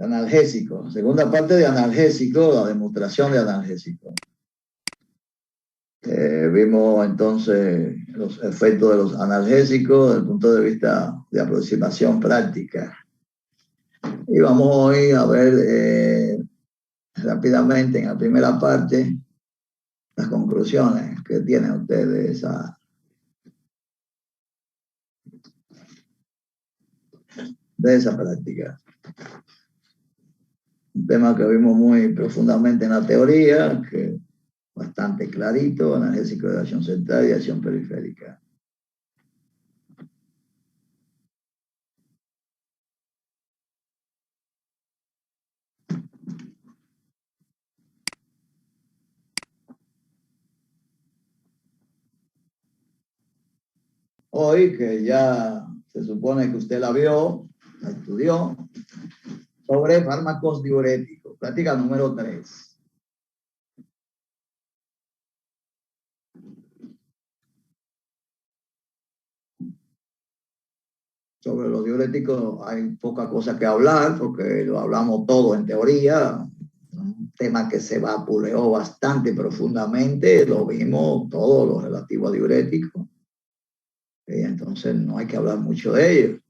analgésico. Segunda parte de analgésico, la demostración de analgésico. Vimos entonces los efectos de los analgésicos desde el punto de vista de aproximación práctica. Y vamos hoy a ver rápidamente en la primera parte las conclusiones que tienen ustedes de esa práctica. Un tema que vimos muy profundamente en la teoría, que bastante clarito, analgésico de acción central y acción periférica. Hoy, que ya se supone que usted la vio, la estudió, sobre fármacos diuréticos, práctica número 3. Sobre los diuréticos hay poca cosa que hablar, porque lo hablamos todo en teoría, un tema que se vapuleó bastante profundamente, lo vimos todo lo relativo a diuréticos, y entonces no hay que hablar mucho de ellos.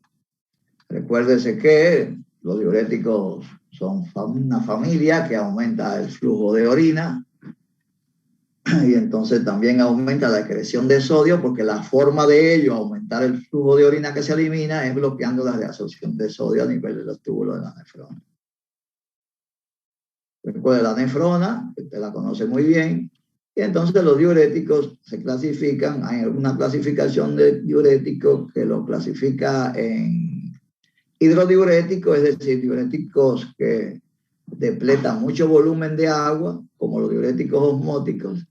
Recuérdese que los diuréticos son una familia que aumenta el flujo de orina y entonces también aumenta la excreción de sodio, porque la forma de ello, aumentar el flujo de orina que se elimina, es bloqueando la reabsorción de sodio a nivel de los túbulos de la nefrona. Recuerde la nefrona, que usted la conoce muy bien, y entonces los diuréticos se clasifican, hay una clasificación de diuréticos que lo clasifica en hidrodiuréticos, es decir, diuréticos que depletan mucho volumen de agua, como los diuréticos osmóticos,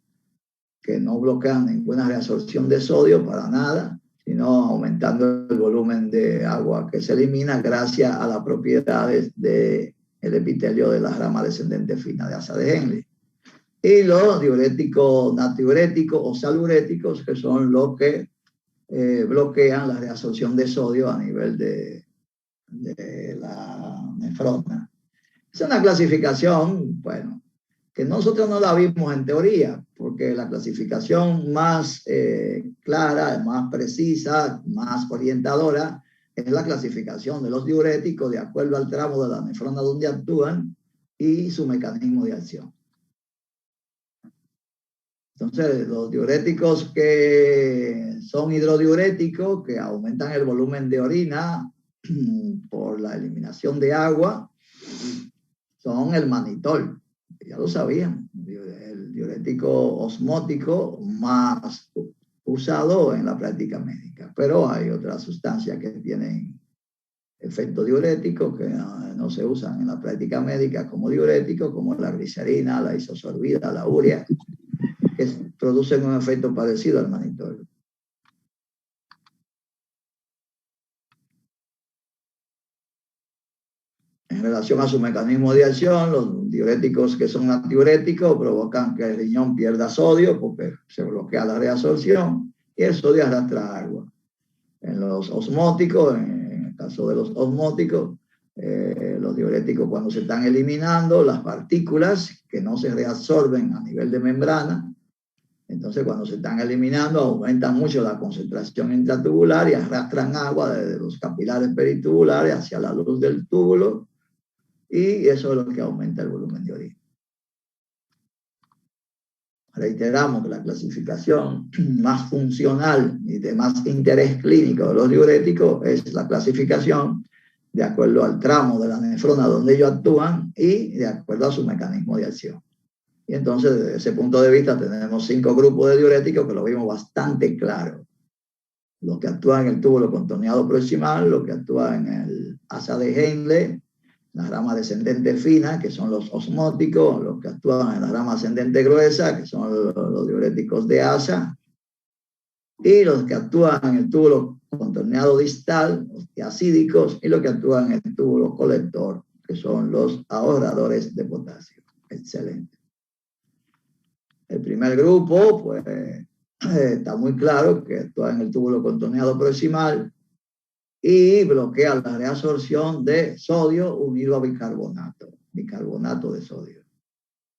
que no bloquean ninguna reabsorción de sodio para nada, sino aumentando el volumen de agua que se elimina gracias a las propiedades del epitelio de la rama descendente fina de asa de Henle. Y los diuréticos natriuréticos o saluréticos, que son los que bloquean la reabsorción de sodio a nivel de la nefrona. Es una clasificación, bueno, que nosotros no la vimos en teoría, porque la clasificación más clara, más precisa, más orientadora, es la clasificación de los diuréticos de acuerdo al tramo de la nefrona donde actúan y su mecanismo de acción. Entonces, los diuréticos que son hidrodiuréticos, que aumentan el volumen de orina por la eliminación de agua, son el manitol. Ya lo sabían, el diurético osmótico más usado en la práctica médica. Pero hay otras sustancias que tienen efecto diurético que no se usan en la práctica médica como diuréticos, como la glicerina, la isosorbida, la urea, que producen un efecto parecido al manitol. En relación a su mecanismo de acción, los diuréticos que son antidiuréticos provocan que el riñón pierda sodio porque se bloquea la reabsorción y el sodio arrastra agua. En los osmóticos, en el caso de los osmóticos, los diuréticos cuando se están eliminando las partículas que no se reabsorben a nivel de membrana, entonces cuando se están eliminando aumentan mucho la concentración intratubular y arrastran agua desde los capilares peritubulares hacia la luz del túbulo, y eso es lo que aumenta el volumen de orina. Reiteramos que la clasificación más funcional y de más interés clínico de los diuréticos es la clasificación de acuerdo al tramo de la nefrona donde ellos actúan y de acuerdo a su mecanismo de acción. Y entonces, desde ese punto de vista, tenemos 5 grupos de diuréticos que lo vimos bastante claro. Los que actúan en el túbulo contorneado proximal, los que actúan en el asa de Henle, la rama descendente fina, que son los osmóticos, los que actúan en la rama ascendente gruesa, que son los diuréticos de asa, y los que actúan en el túbulo contorneado distal, los diacídicos, y los que actúan en el túbulo colector, que son los ahorradores de potasio. Excelente. El primer grupo, pues, está muy claro que actúa en el túbulo contorneado proximal, y bloquea la reabsorción de sodio unido a bicarbonato de sodio.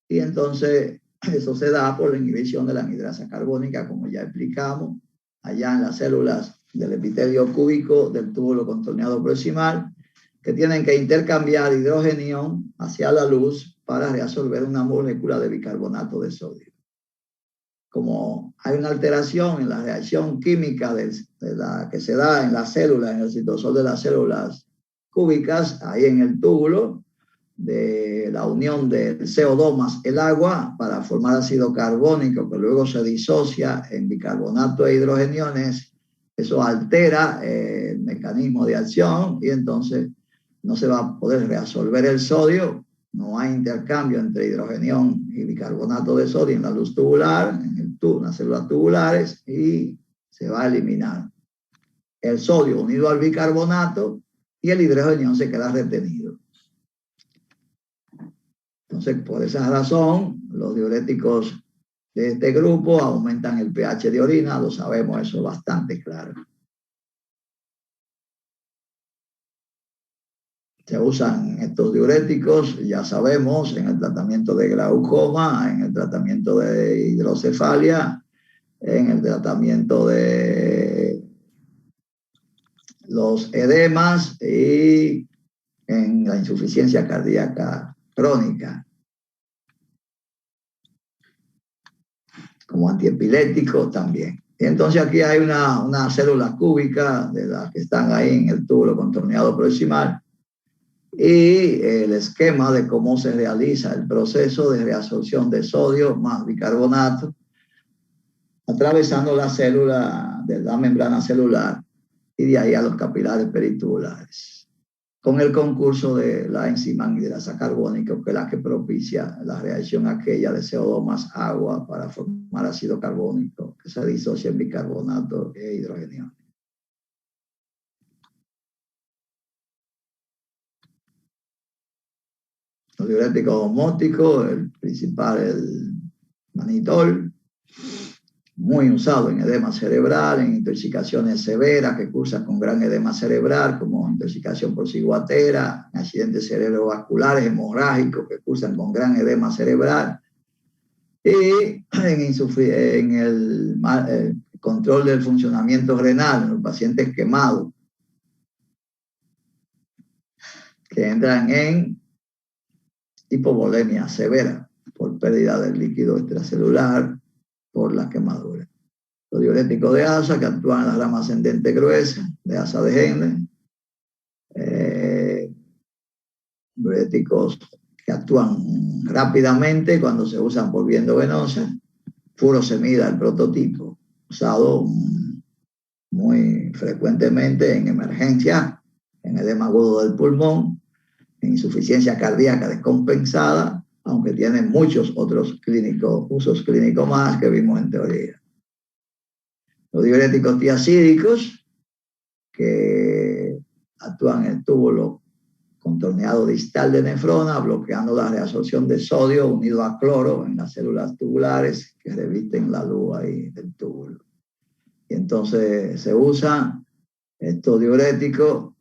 Y entonces eso se da por la inhibición de la anhidrasa carbónica, como ya explicamos, allá en las células del epitelio cúbico del túbulo contorneado proximal, que tienen que intercambiar hidrogeno hacia la luz para reabsorber una molécula de bicarbonato de sodio. Como hay una alteración en la reacción química que se da en las células, en el citosol de las células cúbicas, ahí en el túbulo, de la unión del CO2 más el agua para formar ácido carbónico, que luego se disocia en bicarbonato e hidrogeniones, eso altera el mecanismo de acción y entonces no se va a poder reabsorber el sodio, no hay intercambio entre hidrogenión y bicarbonato de sodio en la luz tubular, en las células tubulares, y se va a eliminar el sodio unido al bicarbonato y el hidrogenión se queda retenido. Entonces, por esa razón, los diuréticos de este grupo aumentan el pH de orina, lo sabemos, eso es bastante claro. Se usan estos diuréticos, ya sabemos, en el tratamiento de glaucoma, en el tratamiento de hidrocefalia, en el tratamiento de los edemas y en la insuficiencia cardíaca crónica, como antiepiléptico también. Y entonces aquí hay una célula cúbica de las que están ahí en el túbulo contorneado proximal y el esquema de cómo se realiza el proceso de reabsorción de sodio más bicarbonato atravesando la célula de la membrana celular y de ahí a los capilares peritubulares, con el concurso de la enzima anhidrasa carbónica, que es la que propicia la reacción aquella de CO2 más agua para formar ácido carbónico, que se disocia en bicarbonato e hidrogenio. Los diuréticos osmóticos, el principal, el manitol, muy usado en edema cerebral, en intoxicaciones severas que cursan con gran edema cerebral, como intoxicación por ciguatera, accidentes cerebrovasculares hemorrágicos que cursan con gran edema cerebral, y en el control del funcionamiento renal en los pacientes quemados, que entran en hipovolemia severa por pérdida del líquido extracelular por la quemadura. Los diuréticos de asa que actúan en la rama ascendente gruesa de asa de Henle, diuréticos que actúan rápidamente cuando se usan por vía endovenosa, furosemida, el prototipo, usado muy frecuentemente en emergencia, en edema agudo del pulmón, en insuficiencia cardíaca descompensada, aunque tiene muchos otros usos clínicos más que vimos en teoría. Los diuréticos tiacídicos, que actúan en el túbulo contorneado distal de nefrona, bloqueando la reabsorción de sodio unido a cloro en las células tubulares que revisten la luz ahí del túbulo. Y entonces se usan estos diuréticos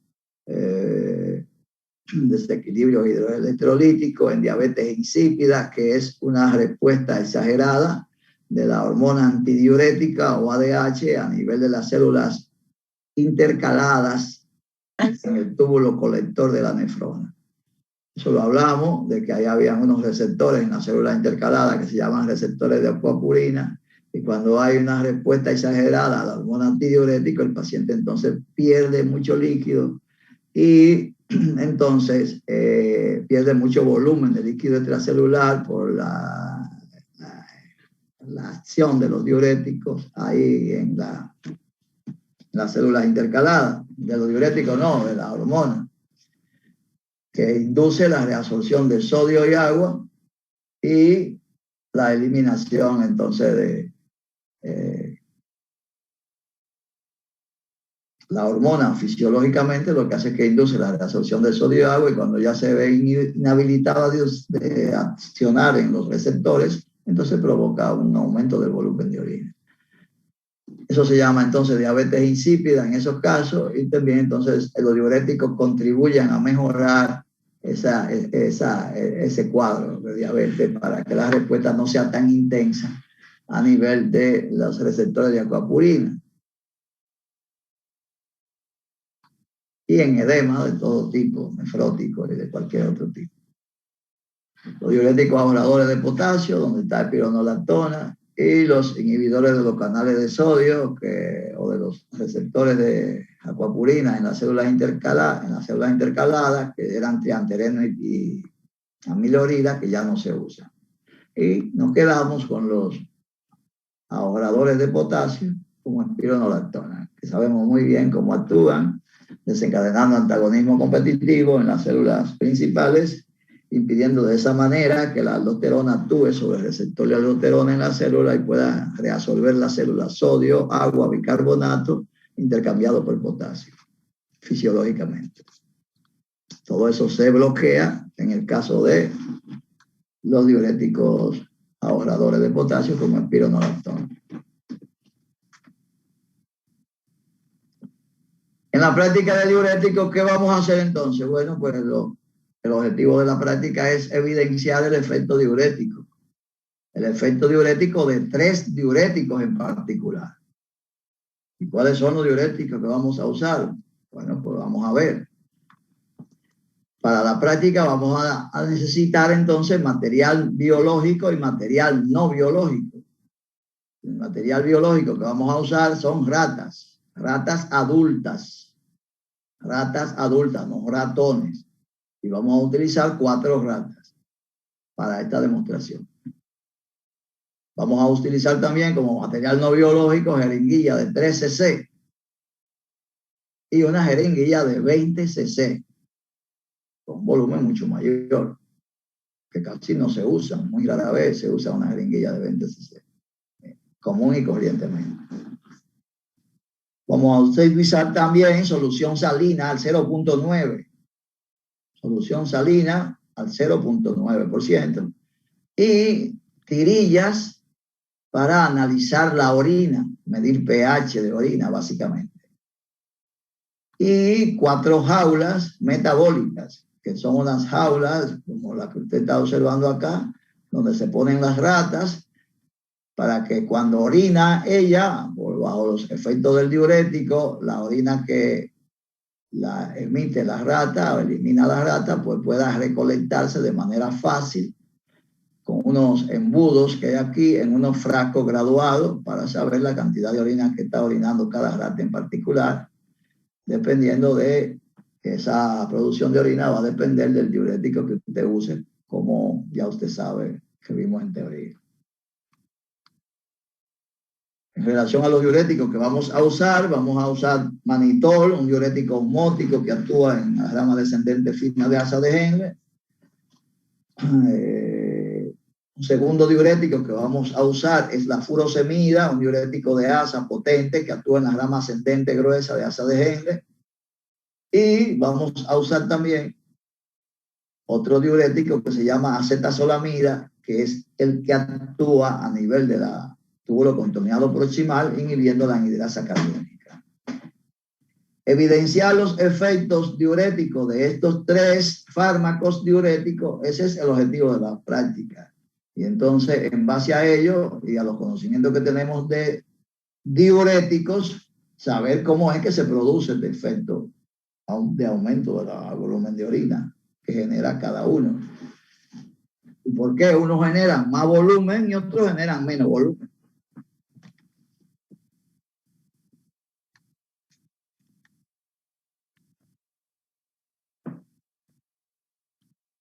desequilibrios hidroelectrolíticos en diabetes insípida, que es una respuesta exagerada de la hormona antidiurética o ADH a nivel de las células intercaladas en el túbulo colector de la nefrona. Eso lo hablamos, de que ahí había unos receptores en las células intercaladas que se llaman receptores de acuapurina, y cuando hay una respuesta exagerada a la hormona antidiurética, el paciente entonces pierde mucho líquido y entonces pierde mucho volumen de líquido extracelular por la acción de los diuréticos ahí en las células intercaladas. De los diuréticos no, de la hormona, que induce la reabsorción de sodio y agua y la eliminación entonces de la hormona fisiológicamente lo que hace es que induce la reabsorción de sodio y agua, y cuando ya se ve inhabilitada de accionar en los receptores, entonces provoca un aumento del volumen de orina. Eso se llama entonces diabetes insípida en esos casos, y también entonces los diuréticos contribuyen a mejorar ese cuadro de diabetes para que la respuesta no sea tan intensa a nivel de los receptores de acuapurina. Y en edema de todo tipo, nefrótico y de cualquier otro tipo. Los diuréticos ahorradores de potasio, donde está espironolactona, y los inhibidores de los canales de sodio o de los receptores de acuapurina en las células intercaladas, que eran triantereno y amilorida, que ya no se usan. Y nos quedamos con los ahorradores de potasio, como espironolactona, que sabemos muy bien cómo actúan, desencadenando antagonismo competitivo en las células principales, impidiendo de esa manera que la aldosterona actúe sobre el receptor de aldosterona en la célula y pueda reabsorber la célula sodio, agua, bicarbonato, intercambiado por potasio, fisiológicamente. Todo eso se bloquea en el caso de los diuréticos ahorradores de potasio como espironolactona. En la práctica de diuréticos, ¿qué vamos a hacer entonces? Bueno, pues el objetivo de la práctica es evidenciar el efecto diurético. El efecto diurético de 3 diuréticos en particular. ¿Y cuáles son los diuréticos que vamos a usar? Bueno, pues vamos a ver. Para la práctica vamos a necesitar entonces material biológico y material no biológico. El material biológico que vamos a usar son ratas adultas, no ratones. Y vamos a utilizar 4 ratas para esta demostración. Vamos a utilizar también como material no biológico jeringuilla de 3 cc y una jeringuilla de 20 cc, con volumen mucho mayor, que casi no se usa, muy rara vez se usa una jeringuilla de 20 cc, común y corrientemente. Vamos a utilizar también solución salina al 0.9, solución salina al 0.9%, y tirillas para analizar la orina, medir pH de orina básicamente. Y 4 jaulas metabólicas, que son unas jaulas como la que usted está observando acá, donde se ponen las ratas para que cuando orina ella, bajo los efectos del diurético, la orina que la emite la rata o elimina la rata, pues pueda recolectarse de manera fácil con unos embudos que hay aquí en unos frascos graduados para saber la cantidad de orina que está orinando cada rata en particular. Dependiendo de esa producción de orina, va a depender del diurético que usted use, como ya usted sabe que vimos en teoría. En relación a los diuréticos que vamos a usar manitol, un diurético osmótico que actúa en la rama descendente fina de asa de Henle. Un segundo diurético que vamos a usar es la furosemida, un diurético de asa potente que actúa en la rama ascendente gruesa de asa de Henle. Y vamos a usar también otro diurético que se llama acetazolamida, que es el que actúa a nivel de la túbulo contorneado proximal, inhibiendo la anhidrasa carbónica. Evidenciar los efectos diuréticos de estos 3 fármacos diuréticos, ese es el objetivo de la práctica. Y entonces, en base a ello y a los conocimientos que tenemos de diuréticos, saber cómo es que se produce este efecto de aumento del volumen de orina que genera cada uno. ¿Y por qué unos generan más volumen y otros generan menos volumen?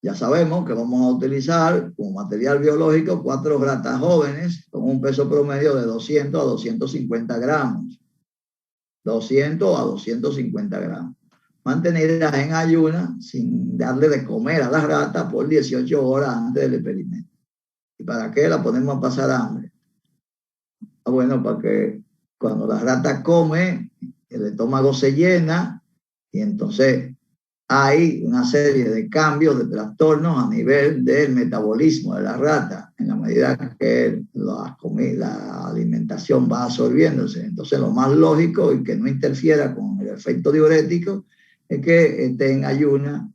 Ya sabemos que vamos a utilizar como material biológico 4 ratas jóvenes con un peso promedio de 200 a 250 gramos. 200 a 250 gramos. Mantenidas en ayuna sin darle de comer a las ratas por 18 horas antes del experimento. ¿Y para qué la ponemos a pasar hambre? Bueno, para que cuando la rata come, el estómago se llena y entonces hay una serie de cambios, de trastornos a nivel del metabolismo de la rata, en la medida que la alimentación va absorbiéndose. Entonces, lo más lógico y que no interfiera con el efecto diurético es que esté en ayuna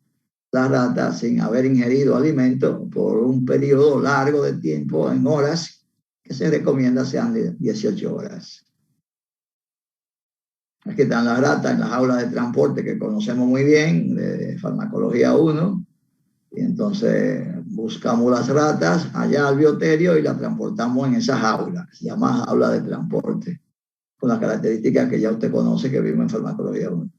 la rata sin haber ingerido alimento por un periodo largo de tiempo, en horas, que se recomienda sean de 18 horas. Aquí están las ratas en las aulas de transporte que conocemos muy bien, de farmacología 1, y entonces buscamos las ratas allá al bioterio y las transportamos en esas aulas, que se llama jaula de transporte, con las características que ya usted conoce que vimos en farmacología 1.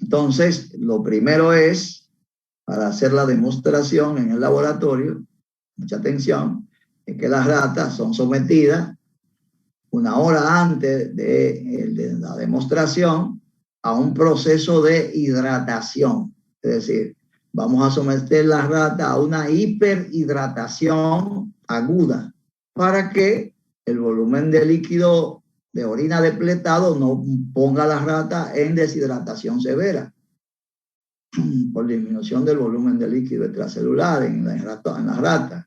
Entonces, lo primero es, para hacer la demostración en el laboratorio, mucha atención, es que las ratas son sometidas una hora antes de la demostración a un proceso de hidratación. Es decir, vamos a someter la rata a una hiperhidratación aguda para que el volumen de líquido de orina depletado no ponga a la rata en deshidratación severa por disminución del volumen de líquido extracelular en las ratas.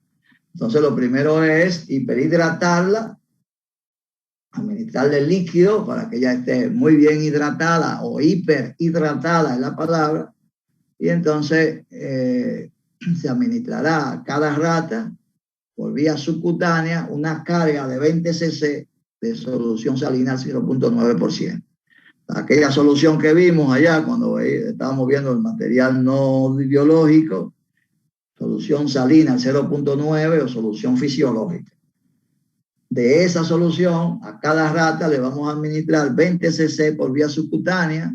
Entonces, lo primero es hiperhidratarla, administrarle líquido para que ella esté muy bien hidratada o hiperhidratada es la palabra, y entonces se administrará a cada rata por vía subcutánea una carga de 20 cc de solución salina al 0.9%. Aquella solución que vimos allá cuando estábamos viendo el material no biológico, solución salina al 0.9 o solución fisiológica. De esa solución, a cada rata le vamos a administrar 20 cc por vía subcutánea,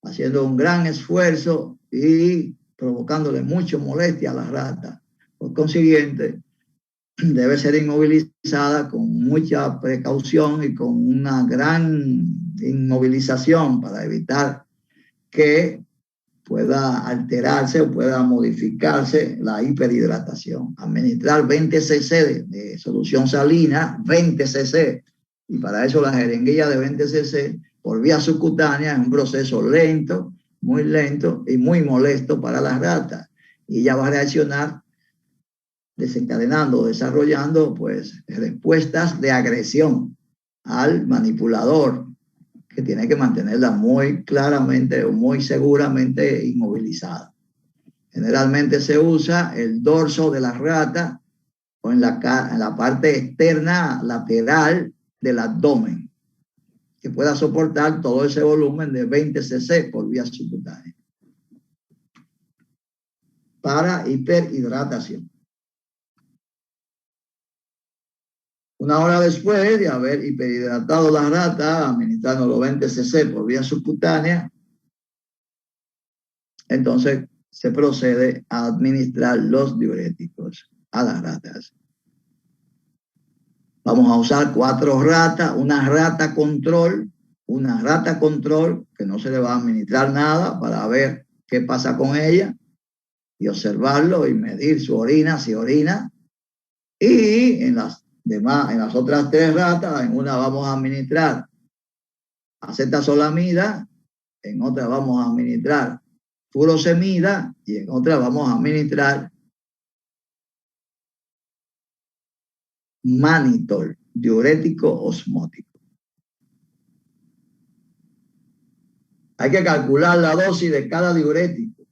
haciendo un gran esfuerzo y provocándole mucha molestia a la rata. Por consiguiente, debe ser inmovilizada con mucha precaución y con una gran inmovilización para evitar que pueda alterarse o pueda modificarse la hiperhidratación. Administrar 20 cc de solución salina, 20 cc, y para eso la jeringuilla de 20 cc por vía subcutánea es un proceso lento, muy lento y muy molesto para las ratas. Y ella va a reaccionar desencadenando, desarrollando pues respuestas de agresión al manipulador, que tiene que mantenerla muy claramente o muy seguramente inmovilizada. Generalmente se usa el dorso de la rata o en la parte externa lateral del abdomen, que pueda soportar todo ese volumen de 20 cc por vía subcutánea para hiperhidratación. Una hora después de haber hiperhidratado la rata, administrando los 20 cc por vía subcutánea, entonces se procede a administrar los diuréticos a las ratas. Vamos a usar 4 ratas, una rata control que no se le va a administrar nada para ver qué pasa con ella y observarlo y medir su orina, si orina. Y en las otras 3 ratas, en una vamos a administrar acetazolamida, en otra vamos a administrar furosemida y en otra vamos a administrar mannitol, diurético osmótico. Hay que calcular la dosis de cada diurético.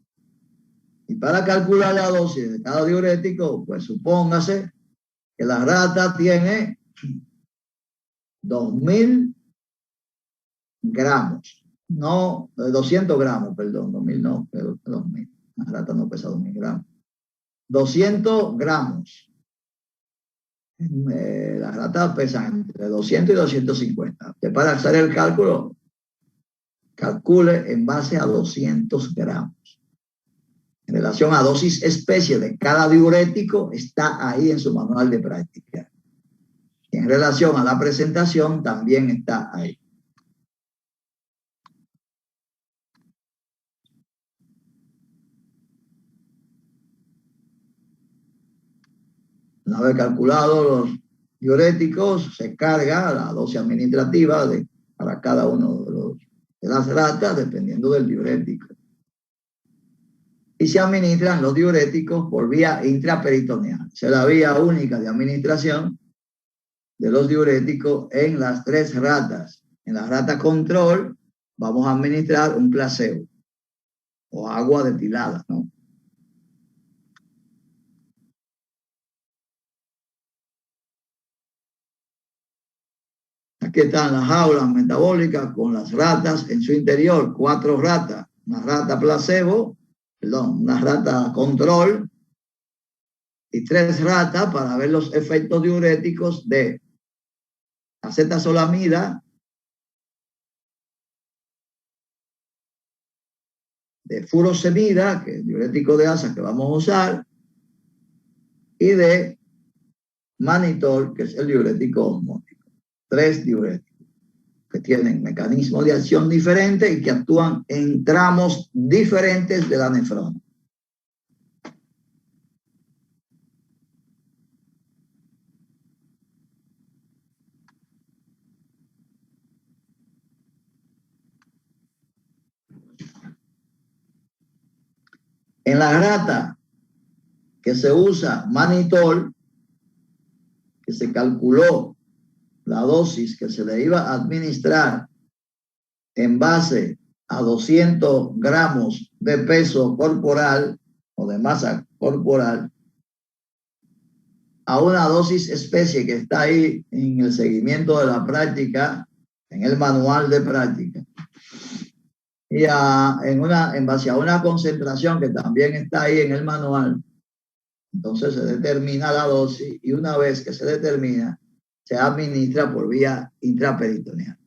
Y para calcular la dosis de cada diurético, pues supóngase que la rata tiene 2000 gramos, no, 200 gramos, perdón, 2000 no, pero 2000. La rata no pesa 2000 gramos. 200 gramos. Las ratas pesan entre 200 y 250. Usted para hacer el cálculo, calcule en base a 200 gramos. En relación a dosis especie de cada diurético, está ahí en su manual de práctica. Y en relación a la presentación, también está ahí. Una vez calculado diuréticos se carga la dosis administrativa para cada uno de las ratas, dependiendo del diurético. Y se administran los diuréticos por vía intraperitoneal. Esa es la vía única de administración de los diuréticos en las 3 ratas. En la rata control vamos a administrar un placebo o agua destilada, ¿no? Aquí están las jaulas metabólicas con las ratas en su interior, 4 ratas, una rata placebo, perdón, una rata control y 3 ratas para ver los efectos diuréticos de acetazolamida, de furosemida, que es el diurético de asa que vamos a usar, y de manitol, que es el diurético osmótico. 3 diuréticos que tienen mecanismos de acción diferentes y que actúan en tramos diferentes de la nefrona. En la rata que se usa manitol, que se calculó la dosis que se le iba a administrar en base a 200 gramos de peso corporal o de masa corporal, a una dosis especie que está ahí en el seguimiento de la práctica, en el manual de práctica, y en base a una concentración que también está ahí en el manual. Entonces se determina la dosis y una vez que se determina, se administra por vía intraperitoneal.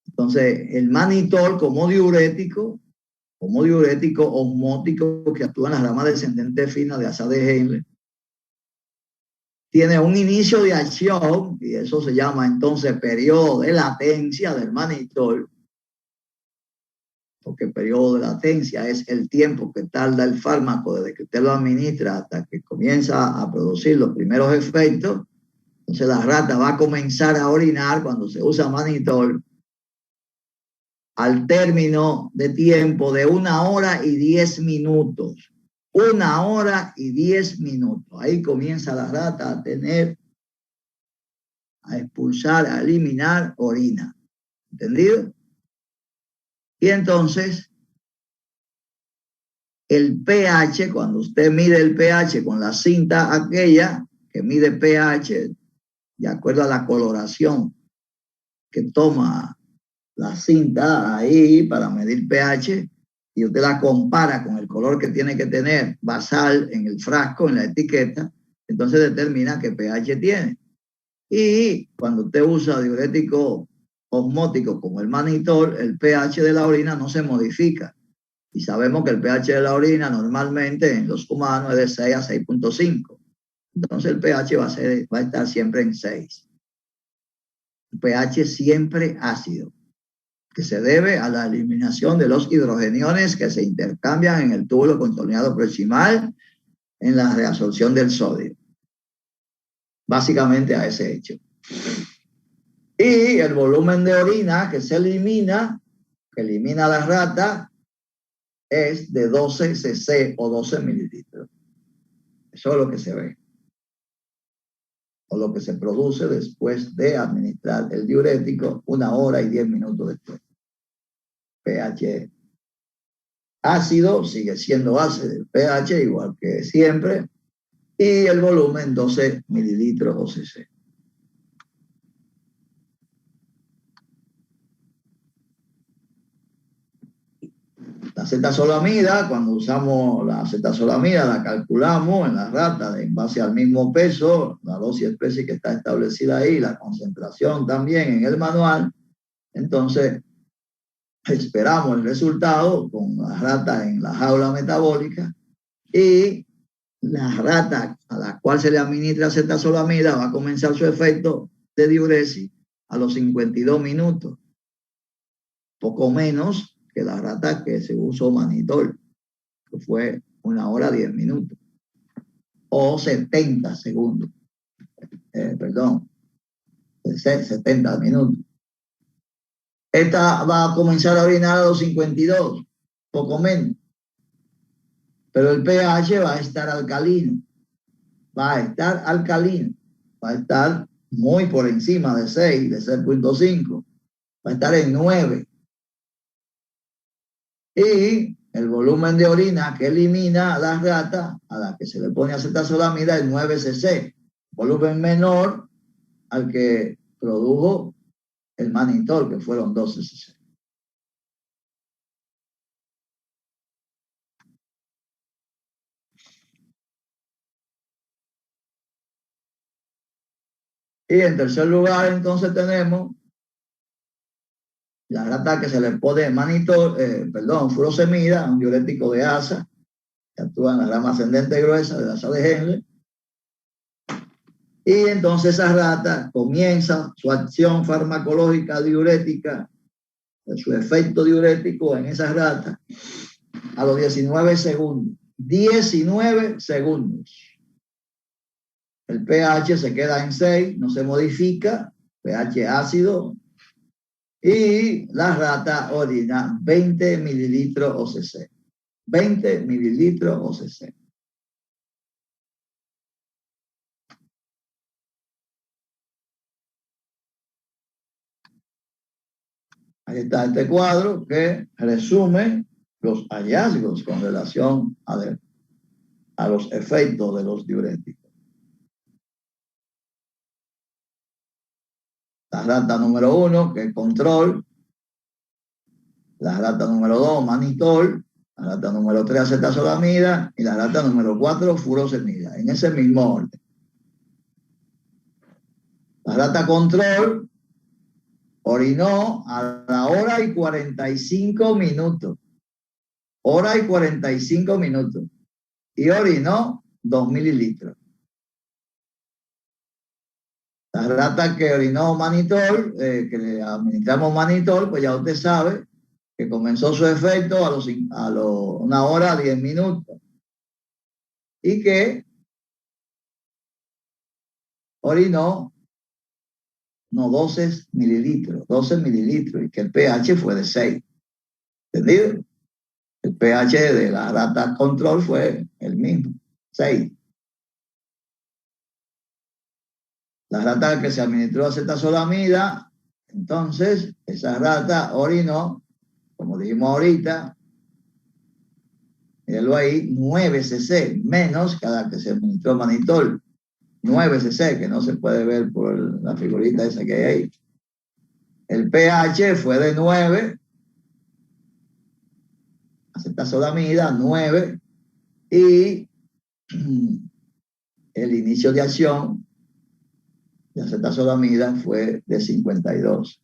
Entonces, el manitol como diurético osmótico que actúa en las ramas descendentes finas de asa de Henle, tiene un inicio de acción, y eso se llama entonces periodo de latencia del manitol, porque el periodo de latencia es el tiempo que tarda el fármaco desde que usted lo administra hasta que comienza a producir los primeros efectos. Entonces la rata va a comenzar a orinar cuando se usa manitol al término de tiempo de 1 hora y 10 minutos. 1 hora y 10 minutos. Ahí comienza la rata a expulsar, a eliminar orina. ¿Entendido? Y entonces, el pH, cuando usted mide el pH con la cinta aquella, que mide pH, de acuerdo a la coloración que toma la cinta ahí para medir pH, y usted la compara con el color que tiene que tener basal en el frasco, en la etiqueta, entonces determina qué pH tiene. Y cuando usted usa diurético osmótico como el manitol, el pH de la orina no se modifica. Y sabemos que el pH de la orina normalmente en los humanos es de 6 a 6.5. Entonces el pH va a estar siempre en 6. El pH siempre ácido, que se debe a la eliminación de los hidrogeniones que se intercambian en el túbulo contorneado proximal en la reabsorción del sodio. Básicamente a ese hecho. Y el volumen de orina que se elimina, que elimina la rata, es de 12 cc o 12 mililitros. Eso es lo que se ve. O lo que se produce después de administrar el diurético 1 hora y 10 minutos después. pH ácido sigue siendo ácido, el pH igual que siempre, y el volumen 12 mililitros o cc. La acetazolamida, cuando usamos la acetazolamida, la calculamos en la rata en base al mismo peso, la dosis especie que está establecida ahí, la concentración también en el manual. Entonces, esperamos el resultado con la rata en la jaula metabólica, y la rata a la cual se le administra acetazolamida va a comenzar su efecto de diuresis a los 52 minutos, poco menos que la rata que se usó manitol, que fue 1 hora 10 minutos, o 70 segundos. perdón, 70 minutos. Esta va a comenzar a orinar a los 52, poco menos. Pero el pH va a estar alcalino. Va a estar muy por encima de 6, de 6.5. Va a estar en 9. Y el volumen de orina que elimina a la rata, a la que se le pone acetazolamida, es 9 cc. Volumen menor al que produjo el manitol, que fueron 12 cc. Y en tercer lugar, entonces tenemos la rata que se le pone manitol, furosemida, un diurético de asa, que actúa en la rama ascendente gruesa de la asa de Henle. Y entonces esa rata comienza su acción farmacológica diurética, su efecto diurético en esa rata a los 19 segundos. 19 segundos. El pH se queda en 6, no se modifica, pH ácido, y la rata orina 20 mililitros OCC. 20 mililitros OCC. Ahí está este cuadro que resume los hallazgos con relación a los efectos de los diuréticos. La rata número 1, que es control. La rata número 2, manitol. La rata número 3, acetazolamida. Y la rata número 4, furosemida. En ese mismo orden. La rata control orinó a la hora y 45 minutos. Hora y 45 minutos. Y orinó 2 mililitros. La rata que orinó manitol, que le administramos manitol, pues ya usted sabe que comenzó su efecto a una hora 10 minutos. Y que orinó 12 mililitros, y que el pH fue de 6. ¿Entendido? El pH de la rata control fue el mismo, 6. La rata que se administró acetazolamida, entonces esa rata orinó, como dijimos ahorita, mírenlo ahí, 9 cc, menos cada que se administró manitol. 9 cc, que no se puede ver por la figurita esa que hay ahí. El pH fue de 9, acetazolamida 9, y el inicio de acción de acetazolamida fue de 52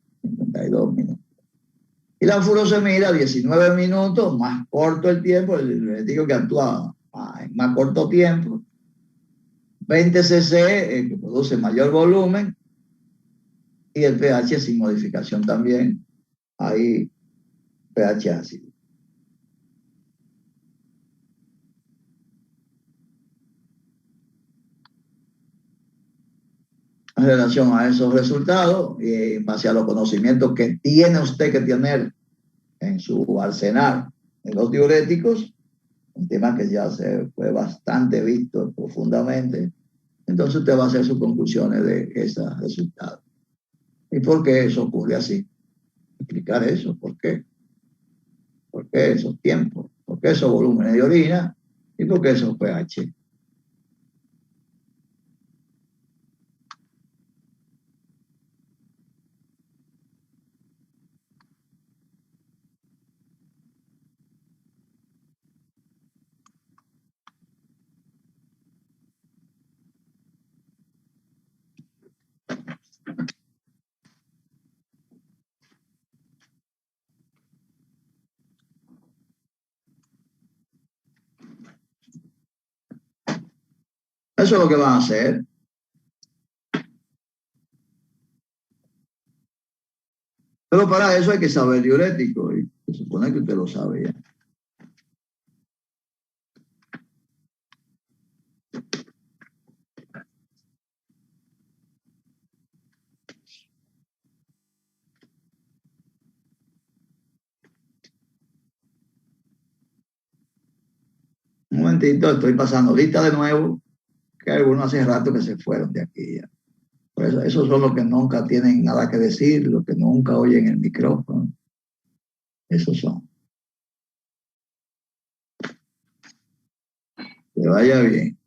minutos. Y la furosemida, 19 minutos, más corto el tiempo, el diurético que actúa en más corto tiempo. 20 cc, que produce mayor volumen, y el pH sin modificación también, ahí pH ácido. En relación a esos resultados, y en base a los conocimientos que tiene usted que tener en su arsenal de los diuréticos, un tema que ya se fue bastante visto profundamente, entonces usted va a hacer sus conclusiones de esos resultados. ¿Y por qué eso ocurre así? Explicar eso, ¿por qué? ¿Por qué esos tiempos? ¿Por qué esos volúmenes de orina? ¿Y por qué esos pH? Eso es lo que van a hacer. Pero para eso hay que saber diurético, y se supone que usted lo sabe ya. momentito, estoy pasando lista de nuevo, que algunos hace rato que se fueron de aquí ya. Por eso, esos son los que nunca tienen nada que decir, los que nunca oyen el micrófono. Esos son. Que vaya bien.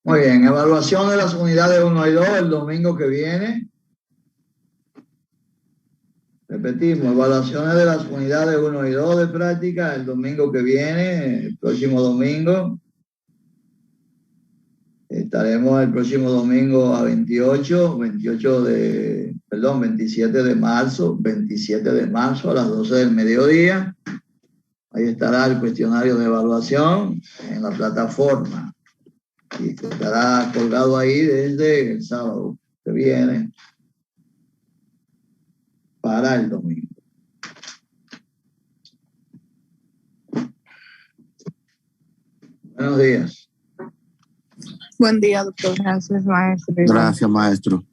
Muy bien, evaluación de las unidades 1 y 2 el domingo que viene. Repetimos, evaluaciones de las unidades 1 y 2 de práctica el domingo que viene, el próximo domingo. Estaremos el próximo domingo a 27 de marzo, 27 de marzo a las 12 del mediodía. Ahí estará el cuestionario de evaluación en la plataforma y estará colgado ahí desde el sábado que viene para el domingo. Buenos días. Buen día, doctor. Gracias, maestro. Gracias, maestro.